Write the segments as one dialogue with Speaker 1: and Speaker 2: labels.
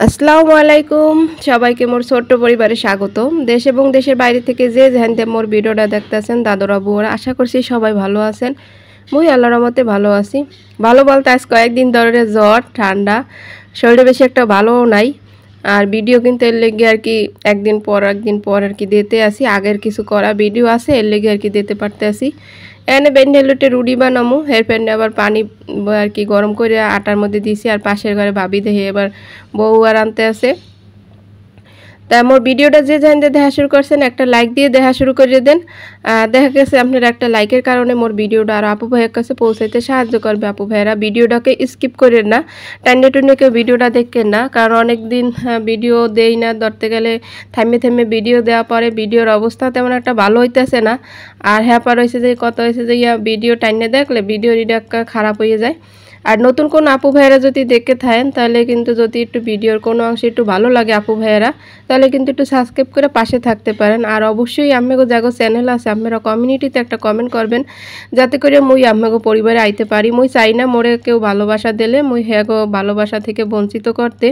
Speaker 1: আসসালামু আলাইকুম সবাইকে মোর ছোট্ট পরিবারে স্বাগতম। দেশ এবং দেশের বাইরে থেকে যে যেখানে মোর ভিডিওটা দেখতেছেন দাদুরা বুয়ারা, আশা করছি সবাই ভালো আছেন। মুই আল্লাহর রহমতে ভালো আছি। ভালো বলতে আজ কয়েকদিন ধরে জ্বর ঠান্ডা, শরীরে বেশি একটা ভালোও নাই। আর ভিডিও কিন্তু এর লেগে আর কি একদিন পর আর কি দিতে আসি। আগের কিছু করা ভিডিও আছে এর লেগে আর কি দিতে পারতে আসি। এনে বেন্ডেলুটে রুটি বানামু, এর প্যান্ডে আবার পানি আর কি গরম করে আটার মধ্যে দিছি। আর পাশের ঘরে ভাবি দেখে এবার বউ আর আনতে আছে। তাই মোর ভিডিওটা যে জানতে দেখা শুরু করছেন একটা লাইক দিয়ে দেখা শুরু করে দেন। দেখা গেছে আপনার একটা লাইকের কারণে মোর ভিডিওটা আর আপু ভাইয়ের কাছে পৌঁছাইতে সাহায্য করবে। আপু ভাইয়েরা ভিডিওটাকে স্কিপ করেন না, টাইনে টুনে কেউ ভিডিওটা দেখেন না, কারণ অনেক দিন ভিডিও দেই না, ধরতে গেলে থামে থামে ভিডিও দেওয়া পরে ভিডিওর অবস্থা তেমন একটা ভালো হইতেছে না। আর হ্যাপার হয়েছে যে কত হয়েছে যে ভিডিও টাইনে দেখলে ভিডিও রিডাক্কা খারাপ হয়ে যায়। আর নতুন কোন আপু ভাইয়েরা যদি দেখে থাকেন তাহলে কিন্তু যদি একটু ভিডিওর কোনো অংশে একটু ভালো লাগে আপু ভাইয়েরা, তাহলে কিন্তু একটু সাবস্ক্রাইব করে পাশে থাকতে পারেন। আর অবশ্যই আম্মেগো জাগো চ্যানেল আছে আপনারা কমিউনিটিতে একটা কমেন্ট করবেন, যাতে করে মুই আম্মেগো পরিবারে আইতে পারি। মুই চাই না মোরে কেউ ভালোবাসা দিলে মুই হ্যাগো ভালোবাসা থেকে বঞ্চিত করতে।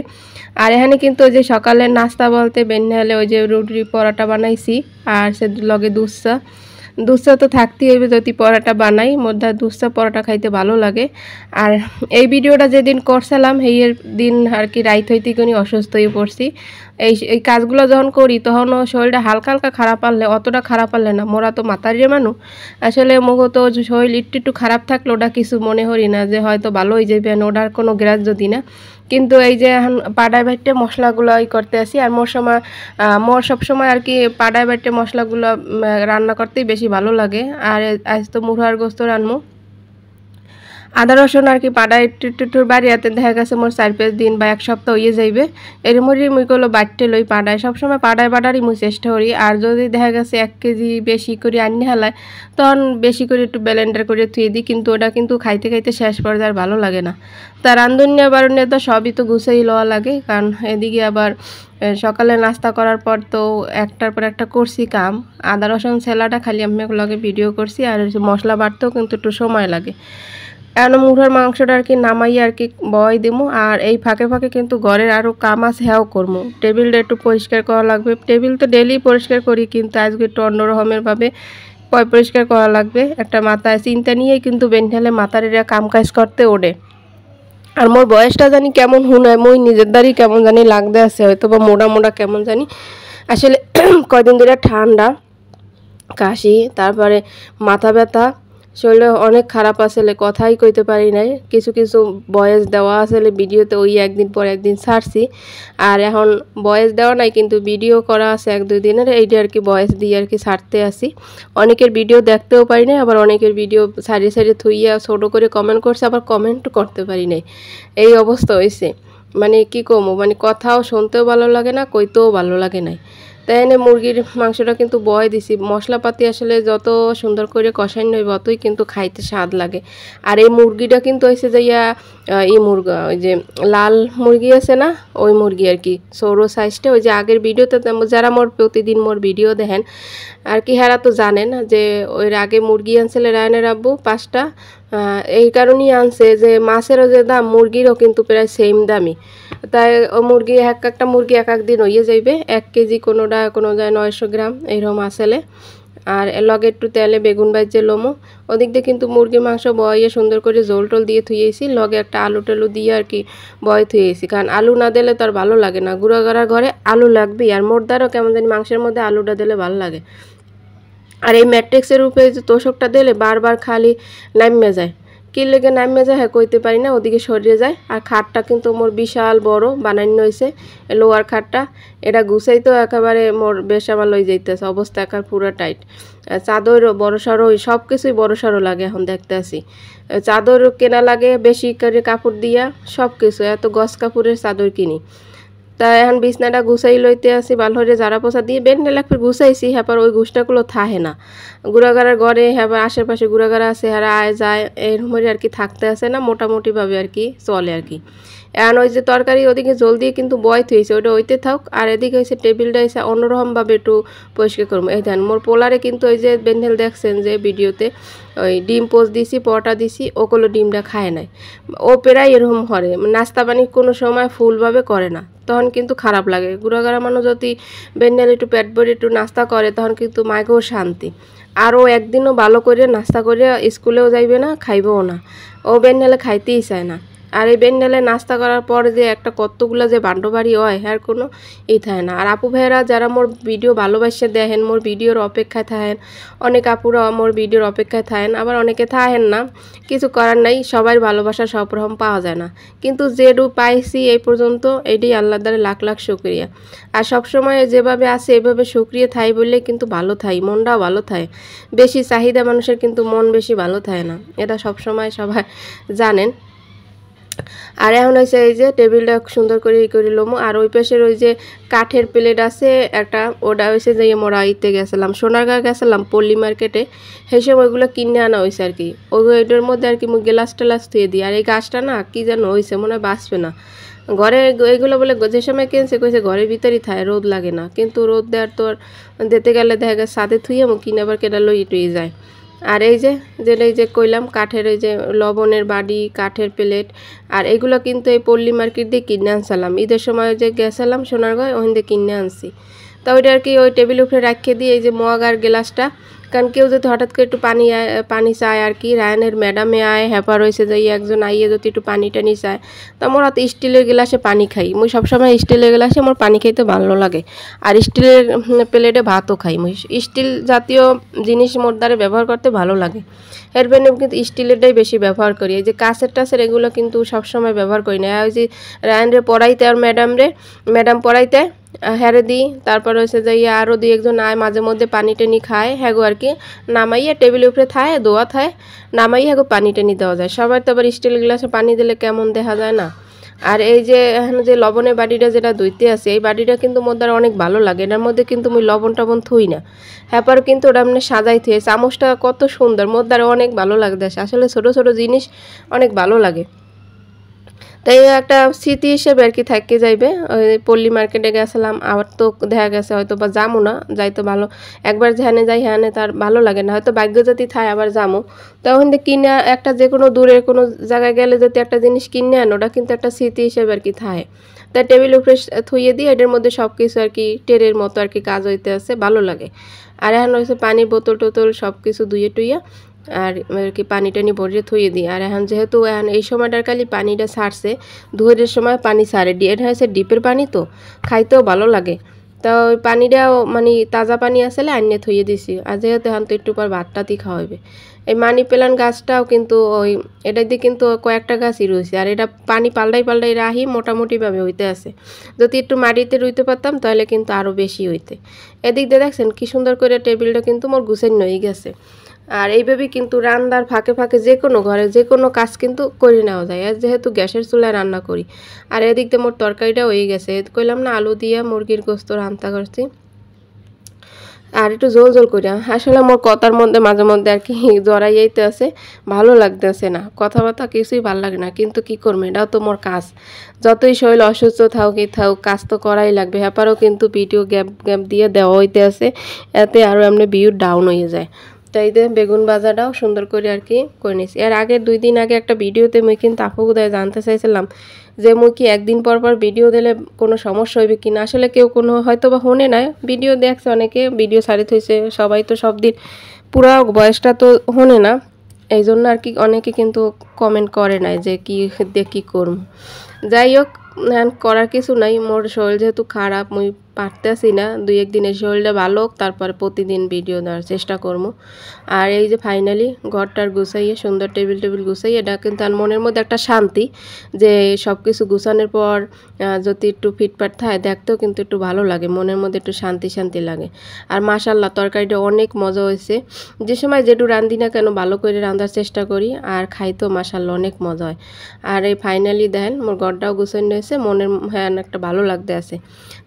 Speaker 1: আর এখানে কিন্তু ওই যে সকালের নাস্তা বলতে বেনহালে ওই যে রুটি পরোটা বানাইছি, আর সে লগে দুধ তো থাকতেই হইবে, যদি পরোটা বানাই মধ্যে দুধ পরোটা খাইতে ভালো লাগে। আর এই ভিডিওটা যেদিন করছিলাম সেই দিন আর কি রাইত হইতে কোনি অসুস্থ হয়ে পড়ছি। এই কাজগুলো যখন করি তখনও শরীরটা হালকা হালকা খারাপ পারলে, অতটা খারাপ পারলে না, মোরা তো মাতারিয়ে মানুষ, আসলে মুখ তো শরীর একটু খারাপ থাকলে ওটা কিছু মনে করি না যে হয়তো ভালো হয়ে যাবে, ওটার কোনো গ্রাহ্য যদি না। কিন্তু এই যে এখন পাড়ায় বাইটে মশলাগুলো করতে আসি, আর মোর সবসময় আর কি পাড়ায় বাইটে মশলাগুলো রান্না করতেই বেশি ভালো লাগে। আর আজ তো মুরহার গোস্ত রান্নু, আদা রসুন আর কি পাড়ায় একটু বাড়িয়াতে দেখা গেছে মোর 4-5 দিন বা 1 সপ্তাহ হয়ে যাইবে। এর মধ্যে মুই কলো বাড়তে লই পাড়ায়, সবসময় পাড়ায় বাড়ারই মুই চেষ্টা করি। আর যদি দেখা গেছে 1 কেজি বেশি করে আনি হালায় তখন বেশি করে একটু ব্লেন্ডার করে থুয়ে দিই, কিন্তু ওটা কিন্তু খাইতে খাইতে শেষ পর্যায়ে আর ভালো লাগে না। তা রান্ধনিয়া বারণিয়া তো সবই তো গুছাই লওয়া লাগে, কারণ এদিকে আবার সকালে নাস্তা করার পর তো একটার পর একটা করছি কাম। আদা রসুন ছেলাটা খালি আমি লগে ভিডিও করছি, আর মশলা বাটতেও কিন্তু একটু সময় লাগে। এখন মুরহার মাংসটা আর কি নামাইয়া আর কি বয় দিমু। আর এই ফাঁকে ফাঁকে কিন্তু ঘরের আরও কাম আছে, হ্যাও করবো। টেবিলটা একটু পরিষ্কার করা লাগবে, টেবিল তো ডেলি পরিষ্কার করি, কিন্তু আজকে একটু অন্যরকমেরভাবে পরিষ্কার করা লাগবে। একটা মাথায় চিন্তা নিয়েই কিন্তু বেনঠালে মাথার এরা কাম কাজ করতে ওঠে। আর মোর বয়সটা জানি কেমন হুনায়, মই নিজের দ্বারই কেমন জানি লাগতে আছে, হয়তো বা মোটা কেমন জানি। আসলে কয়দিন ধরে ঠান্ডা, কাশি, তারপরে মাথা ব্যথা, শরীরে অনেক খারাপ আসলে, কথাই কইতে পারি নাই। কিছু বয়েস দেওয়া আসলে ভিডিওতে, ওই একদিন পর একদিন ছাড়ছি। আর এখন বয়েস দেওয়া নাই কিন্তু ভিডিও করা আছে 1-2 দিনের, এইটা আর কি বয়েস দিয়ে আর কি ছাড়তে আসি। অনেকের ভিডিও দেখতেও পারি নাই, আবার অনেকের ভিডিও সাইডে থুইয়া ছোটো করে কমেন্ট করছে, আবার কমেন্ট করতে পারি নাই। এই অবস্থা হয়েছে, মানে কি কমো, মানে কথাও শুনতেও ভালো লাগে না, কইতেও ভালো লাগে নাই। তাই এনে মুরগির মাংসটা কিন্তু বয় দিছি। মশলাপাতি আসলে যত সুন্দর করে কষাই নই অতই কিন্তু খাইতে স্বাদ লাগে। আর এই মুরগিটা কিন্তু হয়েছে যে মুরগা, ওই যে লাল মুরগি আছে না, ওই মুরগি আর কি সৌর সাইজটা। ওই যে আগের ভিডিওতে যারা মোর প্রতিদিন মোর ভিডিও দেখেন আর কি, হেরা তো জানেন যে ওই আগে মুরগি আনছিল রায়নের আব্বু 5টা। এই কারণেই আনছে যে মাছেরও যে দাম মুরগিরও কিন্তু প্রায় সেম দামই। তাই ও মুরগি একটা মুরগি এক দিন হইয়ে যাইবে। 1 কেজি কোনো যায় 900 গ্রাম এইরকম আসলে। আর লগে একটু তেলে বেগুন ভাজছে লোমো। ওদিক দিয়ে কিন্তু মুরগির মাংস বয়ে সুন্দর করে ঝোল টোল দিয়ে থুয়েছি, লগে একটা আলু টালু দিয়ে আর কি বয়ে থুয়েছি, কারণ আলু না দিলে তো আর ভালো লাগে না। গুঁড়াগাড়ার ঘরে আলু লাগবেই, আর মোরদারও কেমন জানি মাংসের মধ্যে আলুটা দিলে ভালো লাগে। আর এই ম্যাট্রিক্সের উপরে যে তোষকটা দিলে বারবার খালি নামিয়ে যায়, কি লেগে নামিয়ে যায় হ্যাঁ কইতে পারি না, ওদিকে সরিয়ে যায়। আর খাটটা কিন্তু মোর বিশাল বড় বানানো হয়েছে, লোয়ার খাটটা, এটা গুছাই তো একেবারে মোর বেশ আমার লই যাইতেছে, অবস্থা একার পুরো টাইট। চাদর বড় সড়ো, সব কিছুই বড় সড়ো লাগে এখন দেখতে আসি। চাদর কেনা লাগে বেশি করে কাপড় দিয়া, সব কিছু এত গস কাপড়ের চাদর কিনি। তা এখন বিছনাটা গুছাই লইতে আসি, ভালো করে ঝাড়া পোছা দিয়ে বেন্ডে লাগবে গুছাইছি। হ্যাঁ ওই গুছটাগুলো থাহে না, গুড়াগাড়ার ঘরে হ্যাঁ আশেপাশে গুড়াগাড়া আছে, হ্যাঁ আয় যায় এরকম আর কি থাকতে আসে না, মোটামুটিভাবে আর কি চলে আর কি। এখন ওই যে তরকারি ওদিকে জল দিয়ে কিন্তু বয় থইছে, ওটা ওইতে থাক। আর এদিকে হয়েছে টেবিলটা এসে অন্যরকমভাবে একটু পরিষ্কার করবো। এই দেন মোর পোলারে কিন্তু ওই যে বেন্ডেল দেখছেন যে ভিডিওতে, ওই ডিম পোস্ট দিছি পরোটা দিছি ওগুলো ডিমটা খায় নাই ও প্রায় এরকম করে নাস্তা পানি কোনো সময় ফুলভাবে করে না তখন কিন্তু খারাপ লাগে গুড়াগাড়া মানুষ যদি বেন্ডাল একটু পেট ভরে একটু নাস্তা করে তখন কিন্তু মাইকেও শান্তি আর ও একদিনও ভালো করে নাস্তা করে স্কুলেও যাইবে না খাইবেও না ও বেন্ডালে খাইতেই চায় না আর এই বেন্ডালে নাস্তা করার পর যে একটা কতগুলো যে বান্ডবাড়ি হয় হ্যার কোনো থাকে না আর আপু ভাইয়েরা যারা মোর ভিডিও ভালোবাসে দেখেন মোর ভিডিওর অপেক্ষায় থাকেন অনেক আপুরা মোর ভিডিওর অপেক্ষায় থাকেন আবার অনেকে থাকেন না কিছু করার নাই সবার ভালোবাসা সব রকম পাওয়া যায় না কিন্তু যেটু পাইছি এই পর্যন্ত এটাই আল্লাহর দ্বারা লাখ লাখ শুকরিয়া আর সবসময় যেভাবে আছে এভাবে শুকরিয়া থাই বললে কিন্তু ভালো থাই মনটাও ভালো থাকে বেশি চাহিদা মানুষের কিন্তু মন বেশি ভালো থাকে না এটা সবসময় সবাই জানেন আর এখন হয়েছে এই যে টেবিলটা সুন্দর করে করে লমো আর ওই পাশের ওই যে কাঠের প্লেট আছে একটা ওটা হয়েছে যে মোরা ইতে গেছিলাম সোনারগাঁ গেছিলাম পল্লী মার্কেটে সেই সময় ওইগুলো কিনে আনা হয়েছে আর কি ওইটার মধ্যে আর কি গ্লাস টেলাস ধুয়ে দিই আর এই গাছটা না কি যেন হয়েছে মনে হয় বাঁচবে না ঘরে এইগুলো বলে যে সময় কিনছে কইছে ঘরের ভিতরেই থাকে রোদ লাগে না কিন্তু রোদ দেওয়ার তো দিতে গেলে দেখা গেছে সাথে থুয়ে কিনে আবার কেটা লই টুয়ে যায় আর এই যে যেটা এই যে কইলাম কাঠের এই যে লবণের বাড়ি কাঠের প্লেট আর এগুলো কিন্তু এই পল্লী মার্কেট দিয়ে কিনে আনছিলাম ঈদের সময় যে গেছিলাম সোনারগাঁও ওখান দিয়ে কিনে আনছি তা ওইটা আর কি ওই টেবিল উপরে রাখিয়ে দিয়ে এই যে মগ আর গ্লাসটা কারণ কেউ যদি হঠাৎ করে একটু পানি চায় আর কি রায়নের ম্যাডামে আয় হ্যাপার হয়েছে যে একজন আইয়ে যদি একটু পানি টানি চায় তো আমার হাতে স্টিলের গ্লাসে পানি খাই মুই সবসময় স্টিলের গ্লাসে আমার পানি খাইতে ভালো লাগে আর স্টিলের প্লেটে ভাতও খাই মুই স্টিল জাতীয় জিনিস মোর দ্বারা ব্যবহার করতে ভালো লাগে এর জন্য কিন্তু স্টিলেরটাই বেশি ব্যবহার করি এই যে কাঁচের টাচের এগুলো কিন্তু সবসময় ব্যবহার করি না ওই যে রায়নরে পড়াইতে আর ম্যাডাম পড়াইতে হ্যারে দিই তারপর হচ্ছে যে আরও দুই একজন আয় মাঝে মধ্যে পানি টেনি খায় হ্যাগো আর কি নামাইয়া টেবিলের উপরে থায় দোয়া থায় নামাইয়া হ্যাগো পানি টেনি দেওয়া যায় সবার তো আবার স্টিল গ্লাসে পানি দিলে কেমন দেখা যায় না আর এই যে এখানে যে লবণের বাটিটা যেটা ধুইতে আছে এই বাটিটা কিন্তু মোর দ্বারা অনেক ভালো লাগে এটার মধ্যে কিন্তু মুই লবণ টবণ থুই না হ্যাপার কিন্তু ওটা মানে সাজাই থুয়ে চামচটা কত সুন্দর মোর দ্বারা অনেক ভালো লাগতেছে আসলে ছোট ছোট জিনিস অনেক ভালো লাগে তাই একটা স্মৃতি হিসেবে আর কি থাকি যাইবে ওই পল্লী মার্কেটে গেছিলাম আবার তো দেখা গেছে হয়তো বা যামো না যাইতো ভালো একবার যেখানে যাই হ্যানে তার ভালো লাগে না হয়তো ভাগ্য যদি থায় আবার যামো তখন কিনে একটা যে কোনো দূরের কোনো জায়গায় গেলে যদি একটা জিনিস কিনে আন ওটা কিন্তু একটা স্মৃতি হিসেবে আর কি থায় তাই টেবিল উপরে থুইয়ে দিয়ে এটার মধ্যে সব কিছু আর কি টেরের মতো আর কি কাজ হইতে আছে ভালো লাগে আর এখন হচ্ছে পানি বোতল টোতল সব কিছু ধুয়ে টুইয়া আর কি পানি টানি ভরে থুয়ে দিই আর এখন যেহেতু এখন এই সময়টার কালি পানিটা ছাড়ছে দুপুরের সময় পানি ছাড়ে এটা হচ্ছে ডিপের পানি তো খাইতেও ভালো লাগে তো ওই পানিটাও মানে তাজা পানি আসলে আনিয়ে থুয়ে দিছি আর যেহেতু এখন তো একটু পর ভাতটাতেই খাওয়াবে এই মানি প্ল্যান্ট গাছটাও কিন্তু ওই এটা দিয়ে কিন্তু কয়েকটা গাছই রয়েছে আর এটা পানি পাল্টাই রাহি মোটামুটিভাবে হইতে আছে যদি একটু মাটিতে রুইতে পারতাম তাহলে কিন্তু আরও বেশি হইতে এদিক দিয়ে দেখছেন কি সুন্দর করে টেবিলটা কিন্তু মোর গুছাই নই গেছে আর এইভাবে কিন্তু রান্নার ফাঁকে ফাঁকে যে কোনো ঘরে যে কোনো কাজ কিন্তু করে নেওয়া যায় আর যেহেতু গ্যাসের চুলায় রান্না করি আর এদিক দিয়ে মোর তরকারিটা হয়ে গেছে কইলাম না আলু দিয়ে মুরগির গোস্ত রান্না করছি আর একটু জোল জোল করি আসলে মোর কথার মধ্যে মাঝে মধ্যে আর কি জড়াই যাইতে আছে ভালো লাগতেছে না কথাবার্তা কিছুই ভালো লাগে না কিন্তু কি করবো এটাও তো মোর কাজ যতই শরীর অসুস্থ থাও কি থাও কাজ তো করাই লাগবে হ্যাপারও কিন্তু ভিডিও গ্যাপ দিয়ে দেওয়া হইতে আছে এতে আরও এমনি ভিউ ডাউন হয়ে যায় তাই যে বেগুন ভাজাটাও সুন্দর করে আর কি করে নিয়েছি এর আগে 2 দিন আগে একটা ভিডিওতে মুই কিন্তু আপুগুদায় জানতে চাইছিলাম যে মুই কি একদিন পর পর ভিডিও দিলে কোনো সমস্যা হইবে কি না আসলে কেউ কোনো হয়তো বা হনে নাই ভিডিও দেখছে অনেকে ভিডিও ছাড়ি থইছে সবাই তো সব দিন পুরা বয়সটা তো হনে না এই জন্য আর কি অনেকে কিন্তু কমেন্ট করে নাই যে কি দিয়ে কী করব যাই হোক করার কিছু নাই মোর শরীর যেহেতু খারাপ মুই পারতেছি না 2-1 দিনের শরীরটা ভালো হোক তারপরে প্রতিদিন ভিডিও দেওয়ার চেষ্টা করব আর এই যে ফাইনালি ঘরটার গুছাইয়ে সুন্দর টেবিল গুছাইয়ে এটা কিন্তু আর মনের মধ্যে একটা শান্তি যে সব কিছু গুছানোর পর যদি একটু ফিটফাট থাকে দেখতেও কিন্তু একটু ভালো লাগে মনের মধ্যে একটু শান্তি লাগে আর মাশাআল্লাহ তরকারিটা অনেক মজা হয়েছে যে সময় যেটু রাঁধি না কেন ভালো করে রাঁধার চেষ্টা করি আর খাইতেও মাশাআল্লাহ অনেক মজা হয় আর এই ফাইনালি দেখেন মোর ঘরটাও গুছানো হয়েছে মনের হ্যাঁ একটা ভালো লাগতে আছে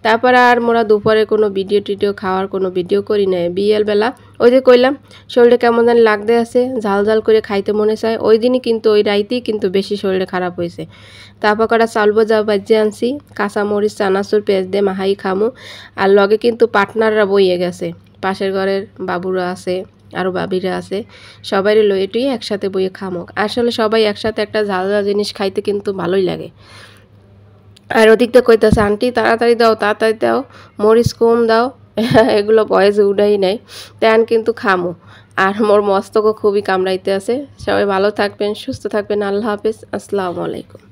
Speaker 1: তারপর আর মোরা দুপুরে কোনো ভিডিও খাওয়ার কোনো ভিডিও করি না বিয়েল বেলা ওই যে কইলাম শরীরটা কেমন জানি লাগতে আছে ঝাল করে খাইতে মনে চায় ওই দিনই কিন্তু ওই রাইতেই কিন্তু বেশি শরীরে খারাপ হয়েছে তারপর কটা চাল ভাজা বাজিয়ে আনছি কাঁচামরিচ চানাচুর পেঁয়াজ দিয়ে মাহাই খামু আর লগে কিন্তু পার্টনাররা বইয়ে গেছে পাশের ঘরের বাবুরা আছে আরও বাবিরা আছে সবাইরে লয়ে টুই একসাথে বইয়ে খামো। আসলে সবাই একসাথে একটা ঝাল ঝাল জিনিস খাইতে কিন্তু ভালোই লাগে। আর ওদিক দিয়ে কইতেছে আন্টি তাড়াতাড়ি দাও মরিচ কম দাও এগুলো বয়েজে উঠাই নাই তেন কিন্তু খামো। আর মোর মস্তকও খুবই কামড়াইতে আছে। সবাই ভালো থাকবেন, সুস্থ থাকবেন। আল্লাহ হাফেজ, আসসালামু আলাইকুম।